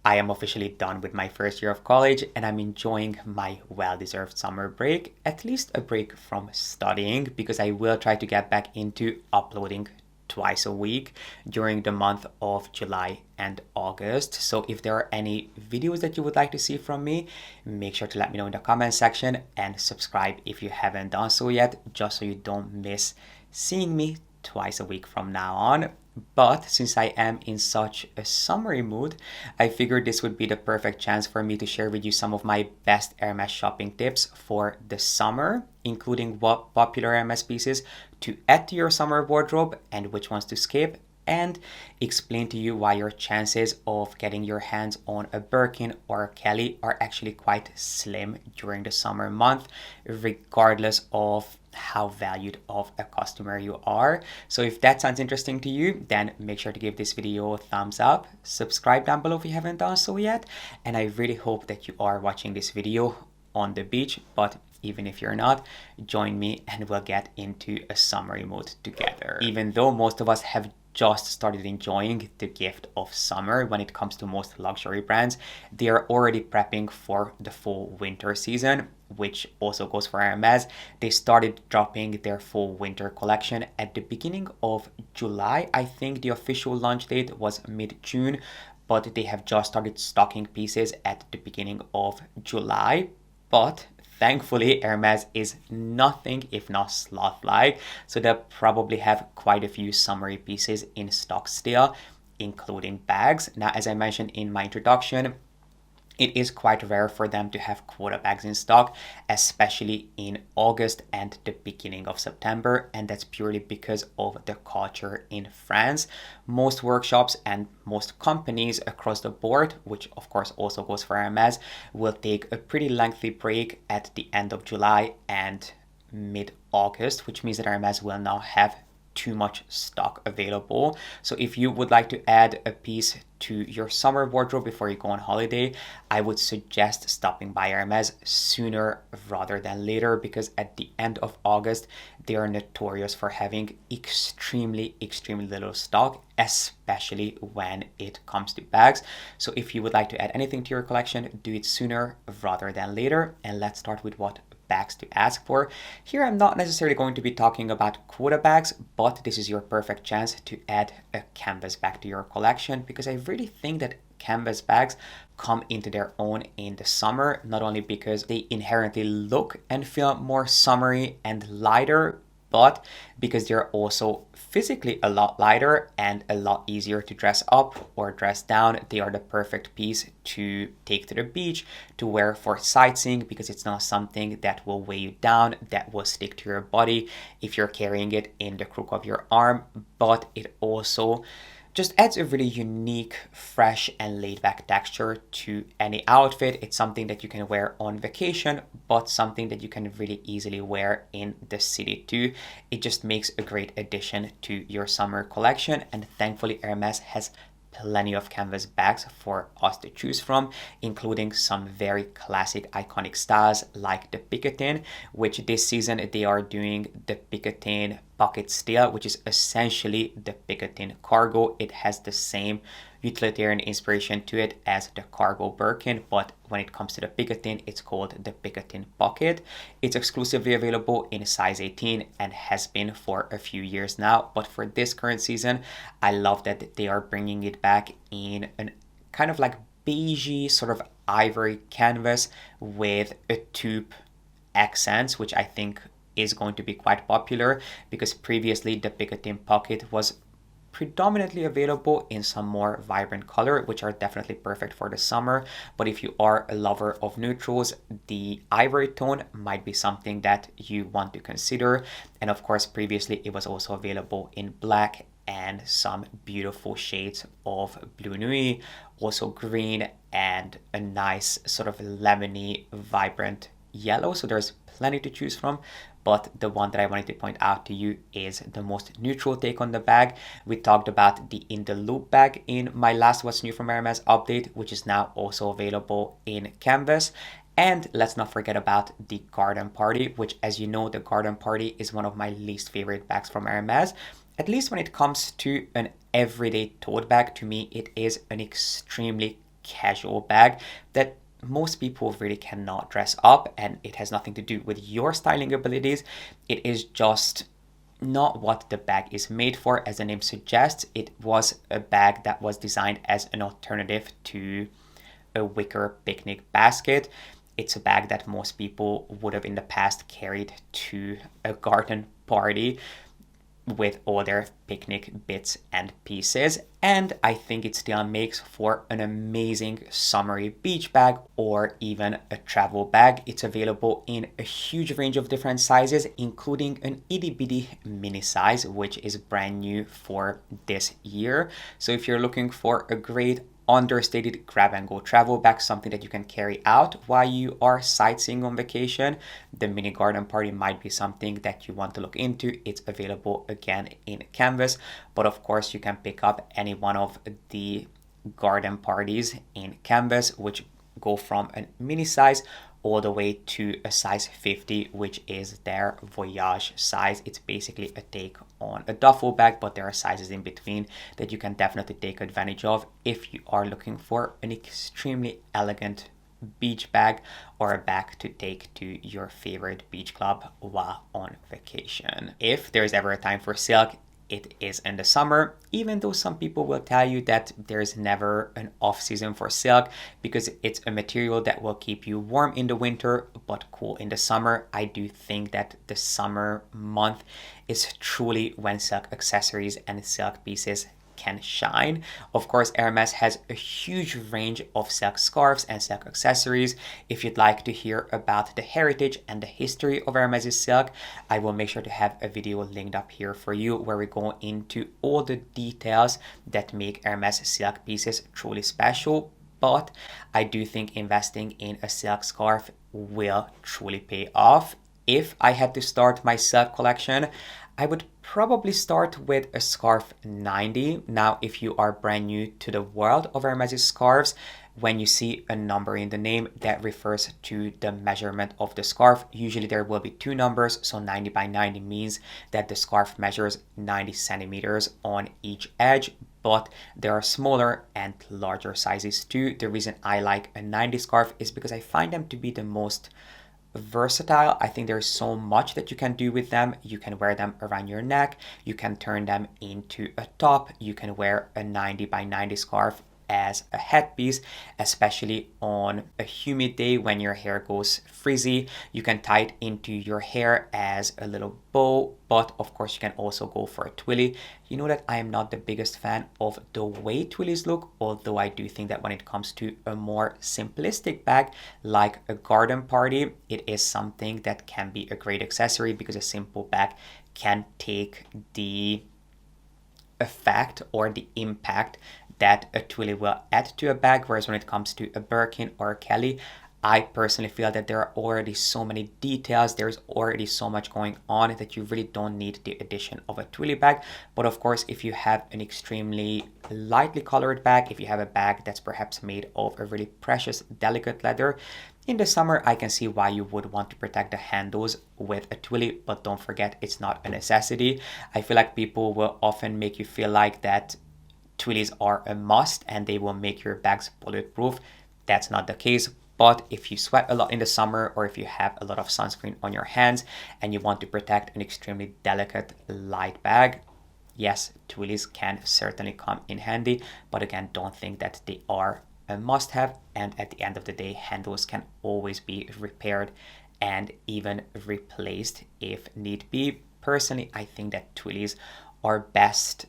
I am officially done with my first year of college and I'm enjoying my well-deserved summer break, at least a break from studying, because I will try to get back into uploading twice a week during the month of July and August. So if there are any videos that you would like to see from me, make sure to let me know in the comment section and subscribe if you haven't done so yet, just so you don't miss seeing me twice a week from now on. But since I am in such a summery mood, I figured this would be the perfect chance for me to share with you some of my best Hermes shopping tips for the summer, including what popular Hermes pieces to add to your summer wardrobe and which ones to skip, and explain to you why your chances of getting your hands on a Birkin or a Kelly are actually quite slim during the summer month, regardless of how valued of a customer you are. So if that sounds interesting to you, then make sure to give this video a thumbs up, subscribe down below if you haven't done so yet, and I really hope that you are watching this video on the beach, but even if you're not, join me and we'll get into a summery mood together. Even though most of us have just started enjoying the gift of summer when it comes to most luxury brands, they are already prepping for the full winter season, which also goes for Hermes. They started dropping their full winter collection at the beginning of July. I think the official launch date was mid-June, but they have just started stocking pieces at the beginning of July. But thankfully, Hermes is nothing if not sloth-like, so they'll probably have quite a few summery pieces in stock still, including bags. Now, as I mentioned in my introduction, it is quite rare for them to have quota bags in stock, especially in August and the beginning of September, and that's purely because of the culture in France. Most workshops and most companies across the board, which of course also goes for Hermes, will take a pretty lengthy break at the end of July and mid-August, which means that Hermes will now have too much stock available. So if you would like to add a piece to your summer wardrobe before you go on holiday, I would suggest stopping by Hermes sooner rather than later, because at the end of August, they are notorious for having extremely little stock, especially when it comes to bags. So if you would like to add anything to your collection, do it sooner rather than later. And let's start with what bags to ask for. Here I'm not necessarily going to be talking about quota bags, but this is your perfect chance to add a canvas bag to your collection, because I really think that canvas bags come into their own in the summer, not only because they inherently look and feel more summery and lighter, but because they're also physically a lot lighter and a lot easier to dress up or dress down. They are the perfect piece to take to the beach, to wear for sightseeing, because it's not something that will weigh you down, that will stick to your body if you're carrying it in the crook of your arm, but it also just adds a really unique, fresh and laid-back texture to any outfit. It's something that you can wear on vacation, but something that you can really easily wear in the city too. It just makes a great addition to your summer collection, and thankfully Hermes has plenty of canvas bags for us to choose from, including some very classic iconic styles like the Picotin, which this season they are doing the Picotin Pocket Steel, which is essentially the Picotin Cargo. It has the same utilitarian inspiration to it as the Cargo Birkin, but when it comes to the Picotin, it's called the Picotin Pocket. It's exclusively available in size 18 and has been for a few years now, but for this current season, I love that they are bringing it back in an kind of like beigey sort of ivory canvas with a taupe accents, which I think is going to be quite popular, because previously the Picotin Pocket was predominantly available in some more vibrant color, which are definitely perfect for the summer. But if you are a lover of neutrals, the ivory tone might be something that you want to consider. And of course, previously it was also available in black and some beautiful shades of blue nuit, also green, and a nice sort of lemony, vibrant yellow. So there's plenty to choose from, but the one that I wanted to point out to you is the most neutral take on the bag. We talked about the In the Loop bag in my last What's New from Hermes update, which is now also available in canvas. And let's not forget about the Garden Party, which, as you know, the Garden Party is one of my least favorite bags from Hermes. At least when it comes to an everyday tote bag, to me, it is an extremely casual bag that most people really cannot dress up, and it has nothing to do with your styling abilities. It is just not what the bag is made for. As the name suggests, it was a bag that was designed as an alternative to a wicker picnic basket. It's a bag that most people would have in the past carried to a garden party with all their picnic bits and pieces, and I think it still makes for an amazing summery beach bag or even a travel bag. It's available in a huge range of different sizes, including an itty bitty mini size, which is brand new for this year. So if you're looking for a great understated grab and go travel bag, something that you can carry out while you are sightseeing on vacation, the mini garden party might be something that you want to look into. It's available again in canvas, but of course you can pick up any one of the garden parties in canvas, which go from a mini size all the way to a size 50, which is their voyage size. It's basically a take on a duffel bag, but there are sizes in between that you can definitely take advantage of if you are looking for an extremely elegant beach bag or a bag to take to your favorite beach club while on vacation. If there's ever a time for silk, it is in the summer, even though some people will tell you that there's never an off season for silk because it's a material that will keep you warm in the winter but cool in the summer. I do think that the summer month is truly when silk accessories and silk pieces can shine. Of course, Hermes has a huge range of silk scarves and silk accessories. If you'd like to hear about the heritage and the history of Hermes' silk, I will make sure to have a video linked up here for you where we go into all the details that make Hermes silk pieces truly special. But I do think investing in a silk scarf will truly pay off. If I had to start my silk collection, I would probably start with a scarf 90. Now, if you are brand new to the world of Hermes scarves, when you see a number in the name, that refers to the measurement of the scarf. Usually there will be two numbers, so 90 by 90 means that the scarf measures 90 centimeters on each edge, but there are smaller and larger sizes too. The reason I like a 90 scarf is because I find them to be the most versatile. I think there's so much that you can do with them. You can wear them around your neck, you can turn them into a top, you can wear a 90 by 90 scarf as a headpiece, especially on a humid day when your hair goes frizzy. You can tie it into your hair as a little bow, but of course you can also go for a twilly. You know that I am not the biggest fan of the way twillies look, although I do think that when it comes to a more simplistic bag like a garden party, it is something that can be a great accessory because a simple bag can take the effect or the impact that a twilly will add to a bag, whereas when it comes to a Birkin or a Kelly, I personally feel that there are already so many details, there's already so much going on that you really don't need the addition of a twilly bag. But of course, if you have an extremely lightly colored bag, if you have a bag that's perhaps made of a really precious, delicate leather, in the summer, I can see why you would want to protect the handles with a twilly, but don't forget, it's not a necessity. I feel like people will often make you feel like that twillies are a must and they will make your bags bulletproof. That's not the case. But if you sweat a lot in the summer or if you have a lot of sunscreen on your hands and you want to protect an extremely delicate light bag, yes, twillies can certainly come in handy. But again, don't think that they are a must-have. And at the end of the day, handles can always be repaired and even replaced if need be. Personally, I think that twillies are best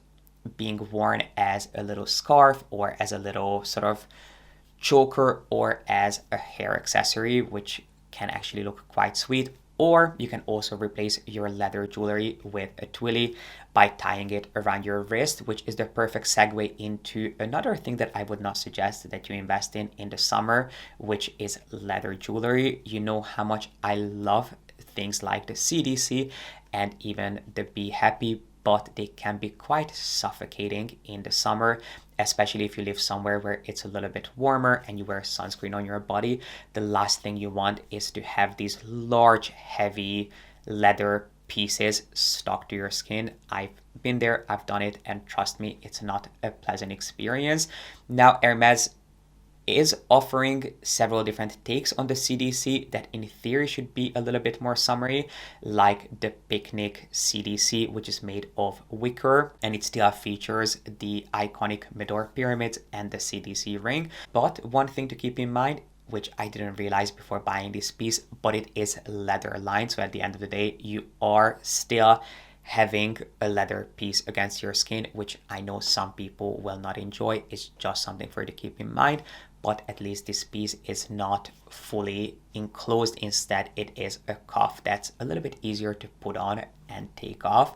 being worn as a little scarf or as a little sort of choker or as a hair accessory, which can actually look quite sweet. Or you can also replace your leather jewelry with a twilly by tying it around your wrist, which is the perfect segue into another thing that I would not suggest that you invest in the summer, which is leather jewelry. You know how much I love things like the CDC and even the Be Happy, but they can be quite suffocating in the summer, especially if you live somewhere where it's a little bit warmer and you wear sunscreen on your body. The last thing you want is to have these large, heavy leather pieces stuck to your skin. I've been there, I've done it, and trust me, it's not a pleasant experience. Now, Hermes is offering several different takes on the CDC that in theory should be a little bit more summery, like the Picnic CDC, which is made of wicker, and it still features the iconic Medor pyramids and the CDC ring. But one thing to keep in mind, which I didn't realize before buying this piece, but it is leather lined. So at the end of the day, you are still having a leather piece against your skin, which I know some people will not enjoy. It's just something for you to keep in mind. But at least this piece is not fully enclosed. Instead, it is a cuff that's a little bit easier to put on and take off.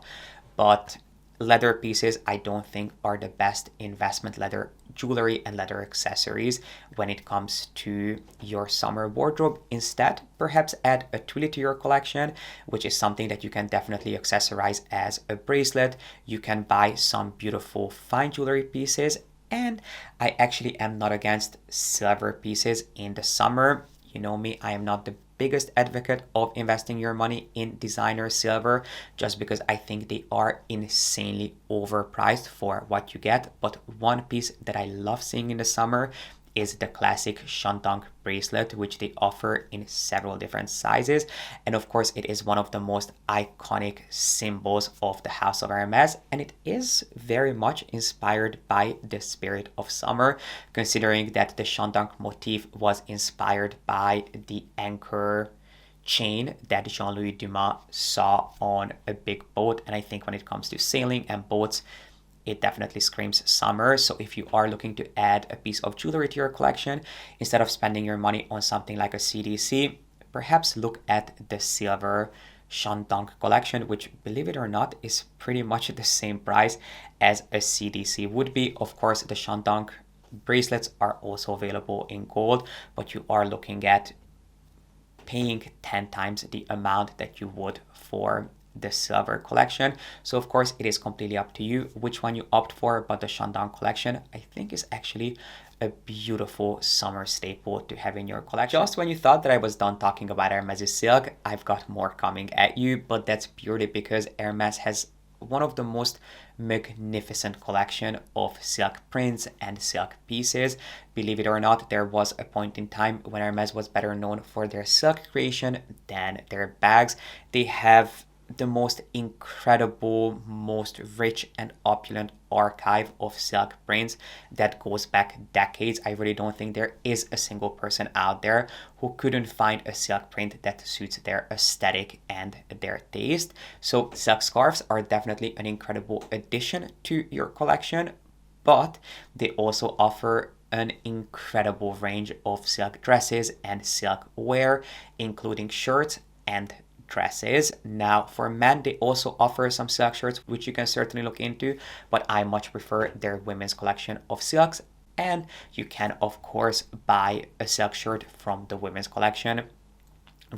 But leather pieces, I don't think, are the best investment leather jewelry and leather accessories when it comes to your summer wardrobe. Instead, perhaps add a tulle to your collection, which is something that you can definitely accessorize as a bracelet. You can buy some beautiful fine jewelry pieces, and I actually am not against silver pieces in the summer. You know me, I am not the biggest advocate of investing your money in designer silver, just because I think they are insanely overpriced for what you get. But one piece that I love seeing in the summer is the classic Shantung bracelet, which they offer in several different sizes. And of course, it is one of the most iconic symbols of the House of Hermes, and it is very much inspired by the spirit of summer, considering that the Shantung motif was inspired by the anchor chain that Jean-Louis Dumas saw on a big boat. And I think when it comes to sailing and boats, it definitely screams summer. So if you are looking to add a piece of jewelry to your collection, instead of spending your money on something like a CDC, perhaps look at the silver Shantung collection, which, believe it or not, is pretty much the same price as a CDC would be. Of course, the Shantung bracelets are also available in gold, but you are looking at paying 10 times the amount that you would for the silver collection. So of course, it is completely up to you which one you opt for, but the Shandong collection, I think, is actually a beautiful summer staple to have in your collection. Just when you thought that I was done talking about Hermes' silk, I've got more coming at you, but that's purely because Hermes has one of the most magnificent collection of silk prints and silk pieces. Believe it or not, there was a point in time when Hermes was better known for their silk creation than their bags. They have the most incredible, most rich and opulent archive of silk prints that goes back decades. I really don't think there is a single person out there who couldn't find a silk print that suits their aesthetic and their taste. So silk scarves are definitely an incredible addition to your collection, but they also offer an incredible range of silk dresses and silk wear, including shirts and dresses. Now for men, they also offer some silk shirts, which you can certainly look into, but I much prefer their women's collection of silks. And you can of course buy a silk shirt from the women's collection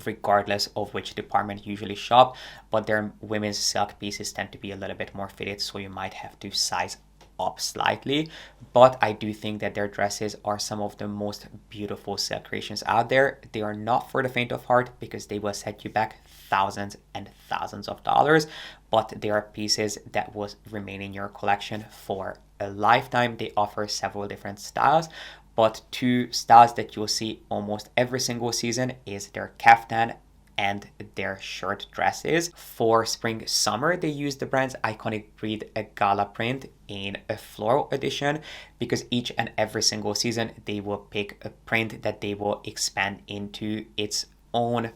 regardless of which department you usually shop, but their women's silk pieces tend to be a little bit more fitted, so you might have to size up slightly. But I do think that their dresses are some of the most beautiful silk creations out there. They are not for the faint of heart because they will set you back thousands and thousands of dollars, but they are pieces that will remain in your collection for a lifetime. They offer several different styles, but two styles that you'll see almost every single season is their kaftan and their shirt dresses. For spring summer, they use the brand's iconic breed a gala print in a floral edition, because each and every single season they will pick a print that they will expand into its own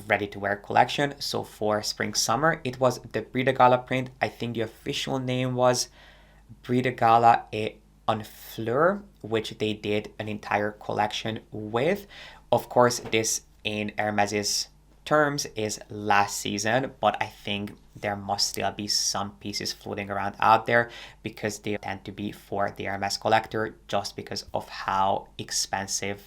ready-to-wear collection. So for spring summer, it was the Bride Gala print. I think the official name was Bride Gala et en fleur, which they did an entire collection with. Of course, this in Hermes's terms is last season, but I think there must still be some pieces floating around out there because they tend to be for the Hermes collector just because of how expensive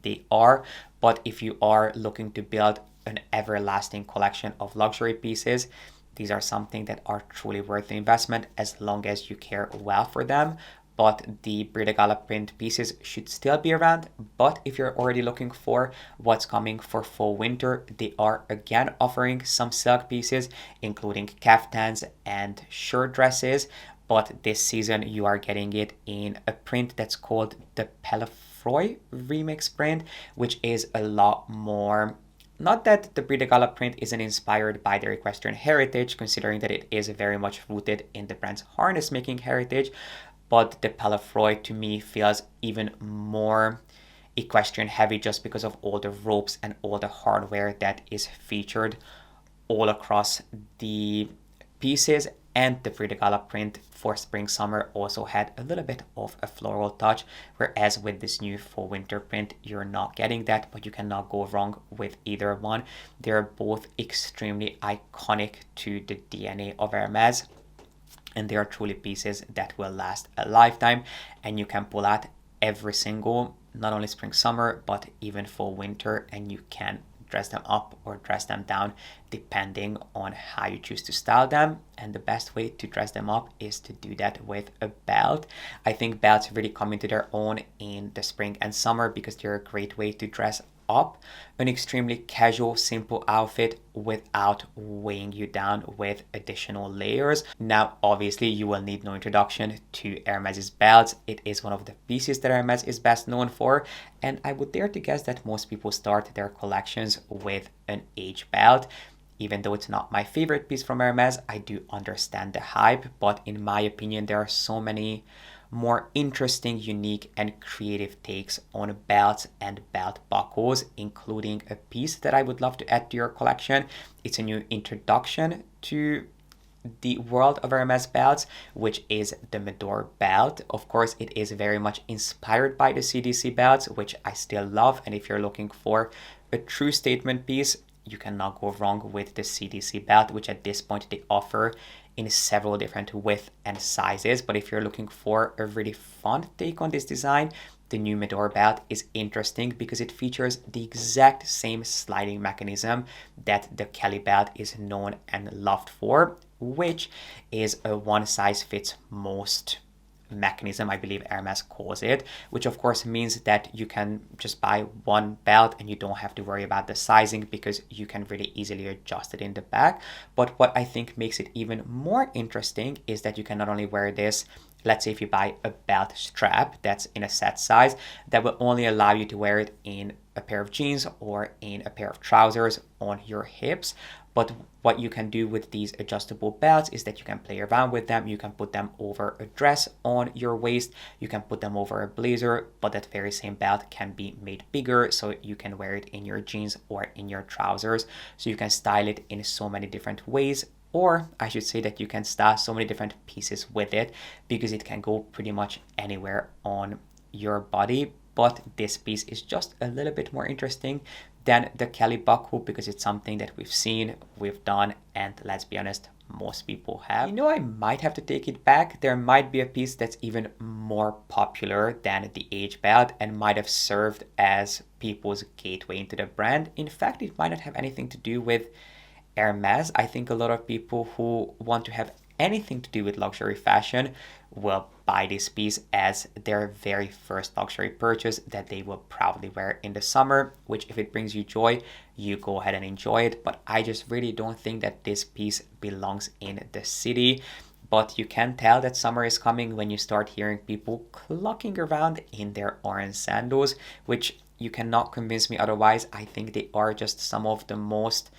they are. But if you are looking to build an everlasting collection of luxury pieces, these are something that are truly worth the investment as long as you care well for them. But the Bride Gala print pieces should still be around. But if you're already looking for what's coming for fall winter, they are again offering some silk pieces, including kaftans and shirt dresses. But this season you are getting it in a print that's called the Palafroy remix print, which is a lot more. Not that the Brie de Gala print isn't inspired by their equestrian heritage, considering that it is very much rooted in the brand's harness making heritage, but the Palafroy to me feels even more equestrian heavy just because of all the ropes and all the hardware that is featured all across the pieces. And the Brie de Gala print for spring summer also had a little bit of a floral touch, whereas with this new fall winter print you're not getting that, but you cannot go wrong with either one. They're both extremely iconic to the DNA of Hermes, and they are truly pieces that will last a lifetime, and you can pull out every single, not only spring summer but even fall winter, and you can dress them up or dress them down depending on how you choose to style them. And the best way to dress them up is to do that with a belt. I think belts really come into their own in the spring and summer because they're a great way to dress up an extremely casual, simple outfit without weighing you down with additional layers. Now, obviously, you will need no introduction to Hermes's belts. It is one of the pieces that Hermes is best known for, and I would dare to guess that most people start their collections with an H belt. Even though it's not my favorite piece from Hermes, I do understand the hype, but in my opinion, there are so many more interesting, unique, and creative takes on belts and belt buckles, including a piece that I would love to add to your collection. It's a new introduction to the world of Hermes belts, which is the Medor belt. Of course, it is very much inspired by the CDC belts, which I still love, and if you're looking for a true statement piece, you cannot go wrong with the CDC belt, which at this point they offer in several different widths and sizes. But if you're looking for a really fun take on this design, the new Medor belt is interesting because it features the exact same sliding mechanism that the Kelly belt is known and loved for, which is a one size fits most mechanism, I believe Hermes calls it, which of course means that you can just buy one belt and you don't have to worry about the sizing because you can really easily adjust it in the back. But what I think makes it even more interesting is that you can not only wear this, let's say if you buy a belt strap that's in a set size, that will only allow you to wear it in a pair of jeans or in a pair of trousers on your hips. But what you can do with these adjustable belts is that you can play around with them. You can put them over a dress on your waist. You can put them over a blazer, but that very same belt can be made bigger so you can wear it in your jeans or in your trousers. So you can style it in so many different ways, or I should say that you can style so many different pieces with it because it can go pretty much anywhere on your body. But this piece is just a little bit more interesting than the Kelly buckle because it's something that we've seen, we've done, and let's be honest, most people have. You know, I might have to take it back. There might be a piece that's even more popular than the H belt and might have served as people's gateway into the brand. In fact, it might not have anything to do with Hermes. I think a lot of people who want to have anything to do with luxury fashion will buy this piece as their very first luxury purchase that they will probably wear in the summer, which if it brings you joy, you go ahead and enjoy it. But I just really don't think that this piece belongs in the city. But you can tell that summer is coming when you start hearing people clucking around in their orange sandals, which you cannot convince me otherwise. I think they are just some of the most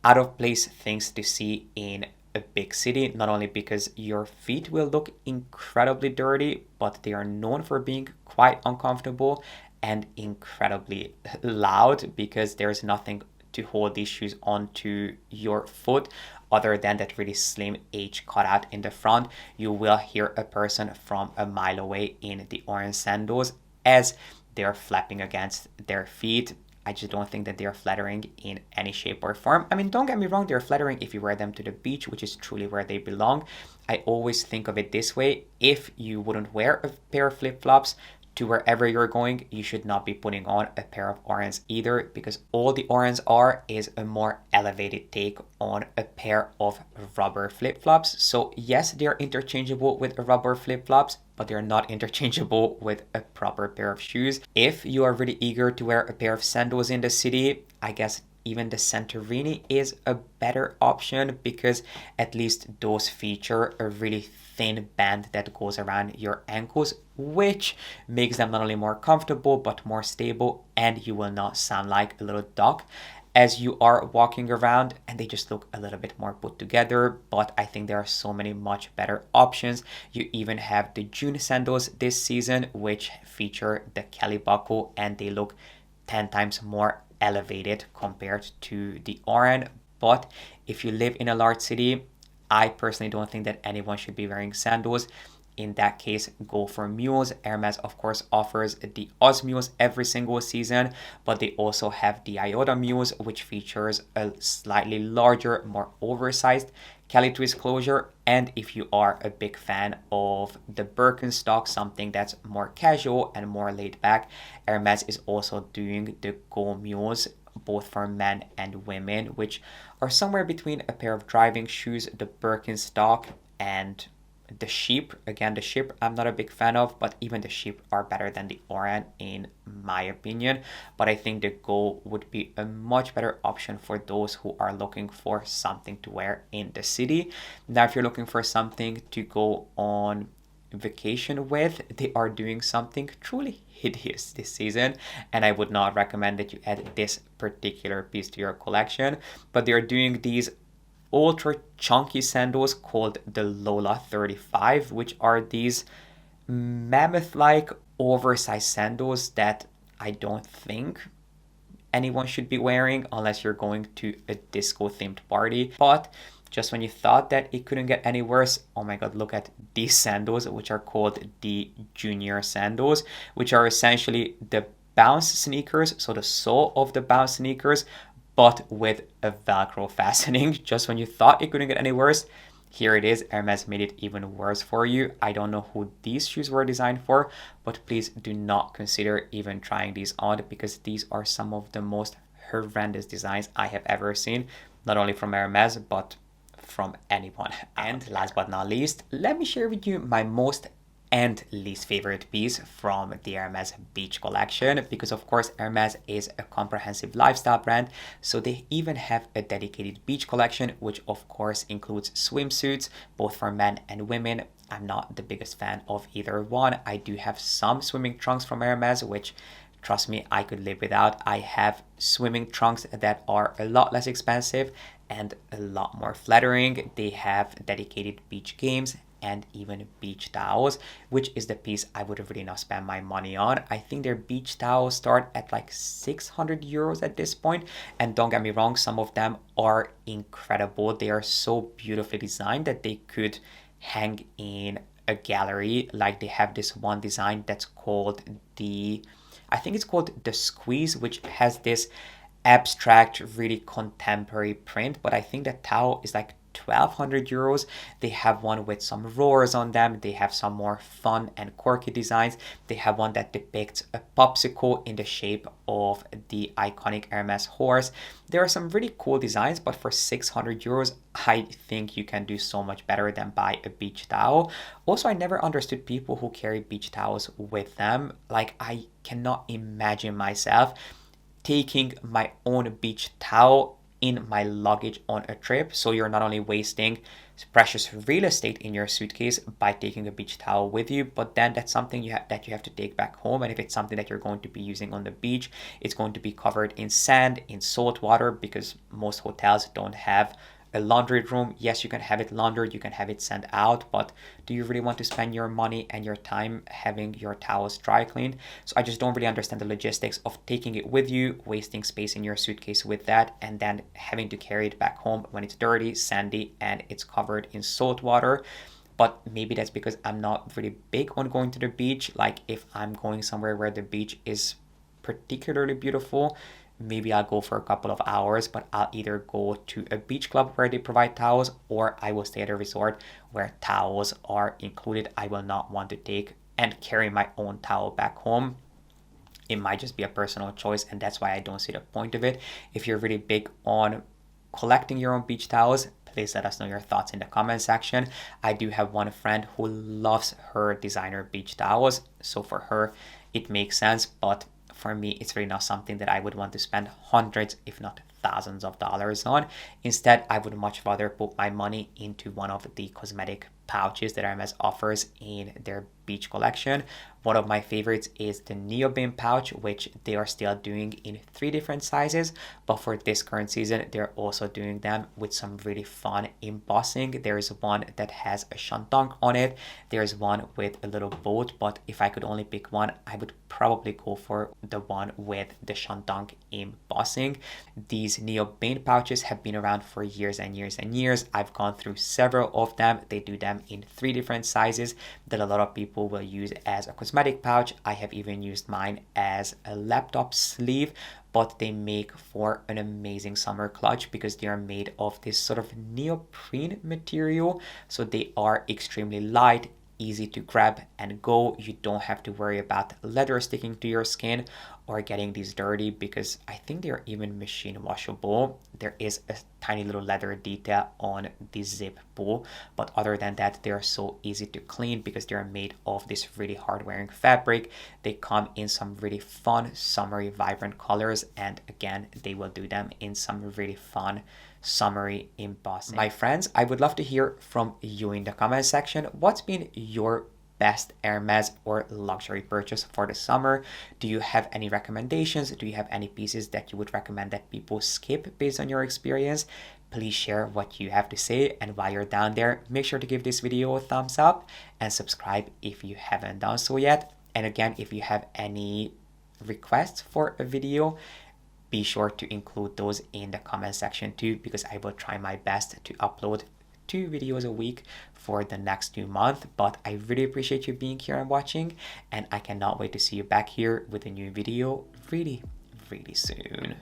out of place things to see in a big city, not only because your feet will look incredibly dirty, but they are known for being quite uncomfortable and incredibly loud because there's nothing to hold these shoes onto your foot other than that really slim H cutout in the front. You will hear a person from a mile away in the orange sandals as they're flapping against their feet. I just don't think that they are flattering in any shape or form. I mean, don't get me wrong, they're flattering if you wear them to the beach, which is truly where they belong. I always think of it this way: if you wouldn't wear a pair of flip-flops to wherever you're going, you should not be putting on a pair of orange either, because all the orange are is a more elevated take on a pair of rubber flip-flops. So yes, they are interchangeable with rubber flip-flops, but they're not interchangeable with a proper pair of shoes. If you are really eager to wear a pair of sandals in the city, I guess even the Santorini is a better option because at least those feature a really thin band that goes around your ankles, which makes them not only more comfortable but more stable, and you will not sound like a little dog as you are walking around, and they just look a little bit more put together. But I think there are so many much better options. You even have the June sandals this season, which feature the Kelly buckle, and they look 10 times more elevated compared to the Oran. But if you live in a large city, I personally don't think that anyone should be wearing sandals. In that case, go for mules. Hermes, of course, offers the Oz mules every single season, but they also have the Iota mules, which features a slightly larger, more oversized Kelly twist closure. And if you are a big fan of the Birkin stock, something that's more casual and more laid back, Hermes is also doing the Go mules, both for men and women, which are somewhere between a pair of driving shoes, the Birkin stock, and the sheep. Again, the sheep I'm not a big fan of, but even the sheep are better than the Oran in my opinion. But I think the Go would be a much better option for those who are looking for something to wear in the city. Now, if you're looking for something to go on vacation with, they are doing something truly hideous this season, and I would not recommend that you add this particular piece to your collection. But they are doing these ultra chunky sandals called the Lola 35, which are these mammoth-like oversized sandals that I don't think anyone should be wearing unless you're going to a disco themed party. But just when you thought that it couldn't get any worse, oh my god, look at these sandals, which are called the Junior sandals, which are essentially the bounce sneakers, so the sole of the bounce sneakers, but with a Velcro fastening. Just when you thought it couldn't get any worse, here it is. Hermes made it even worse for you. I don't know who these shoes were designed for, but please do not consider even trying these on, because these are some of the most horrendous designs I have ever seen, not only from Hermes, but from anyone. And last but not least, let me share with you my most and least favorite piece from the Hermes Beach collection, because of course Hermes is a comprehensive lifestyle brand, so they even have a dedicated beach collection, which of course includes swimsuits both for men and women. I'm not the biggest fan of either one. I do have some swimming trunks from Hermes, which trust me, I could live without. I have swimming trunks that are a lot less expensive and a lot more flattering. They have dedicated beach games and even beach towels, which is the piece I would really not spend my money on. I think their beach towels start at like 600 euros at this point. And don't get me wrong, some of them are incredible. They are so beautifully designed that they could hang in a gallery. Like they have this one design that's called I think it's called the Squeeze, which has this abstract, really contemporary print, but I think the towel is like 1200 euros. They have one with some roars on them. They have some more fun and quirky designs. They have one that depicts a popsicle in the shape of the iconic Hermes horse. There are some really cool designs, but for 600 euros, I think you can do so much better than buy a beach towel. Also, I never understood people who carry beach towels with them. Like, I cannot imagine myself taking my own beach towel in my luggage on a trip. So you're not only wasting precious real estate in your suitcase by taking a beach towel with you, but then that's something that you have to take back home. And if it's something that you're going to be using on the beach, it's going to be covered in sand, in salt water, because most hotels don't have a laundry room. Yes, you can have it laundered, you can have it sent out, but do you really want to spend your money and your time having your towels dry cleaned? So I just don't really understand the logistics of taking it with you, wasting space in your suitcase with that, and then having to carry it back home when it's dirty, sandy, and it's covered in salt water. But maybe that's because I'm not really big on going to the beach. Like if I'm going somewhere where the beach is particularly beautiful, maybe I'll go for a couple of hours, but I'll either go to a beach club where they provide towels, or I will stay at a resort where towels are included. I will not want to take and carry my own towel back home. It might just be a personal choice, and that's why I don't see the point of it. If you're really big on collecting your own beach towels, please let us know your thoughts in the comment section. I do have one friend who loves her designer beach towels, so for her it makes sense, but for me, it's really not something that I would want to spend hundreds, if not thousands of dollars on. Instead, I would much rather put my money into one of the cosmetic pouches that Hermes offers in their beach collection. One of my favorites is the Neobeam pouch, which they are still doing in 3 different sizes, but for this current season they're also doing them with some really fun embossing. There's one that has a shantung on it, there's one with a little boat, but if I could only pick one, I would probably go for the one with the shantung embossing. These Neobeam pouches have been around for years and years and years. I've gone through several of them. They do them in 3 different sizes that a lot of people will use as a cosmetic pouch. I have even used mine as a laptop sleeve, but they make for an amazing summer clutch because they are made of this sort of neoprene material. So they are extremely light, easy to grab and go. You don't have to worry about leather sticking to your skin or getting these dirty, because I think they're even machine washable. There is a tiny little leather detail on the zip pull, but other than that, they're so easy to clean because they're made of this really hard wearing fabric. They come in some really fun, summery, vibrant colors, and again, they will do them in some really fun summery embossing. My friends, I would love to hear from you in the comment section. What's been your best Hermes or luxury purchase for the summer? Do you have any recommendations? Do you have any pieces that you would recommend that people skip based on your experience? Please share what you have to say, and while you're down there, make sure to give this video a thumbs up and subscribe if you haven't done so yet. And again, if you have any requests for a video, be sure to include those in the comment section too, because I will try my best to upload 2 videos a week for the next 2 months. But I really appreciate you being here and watching, and I cannot wait to see you back here with a new video really, really soon.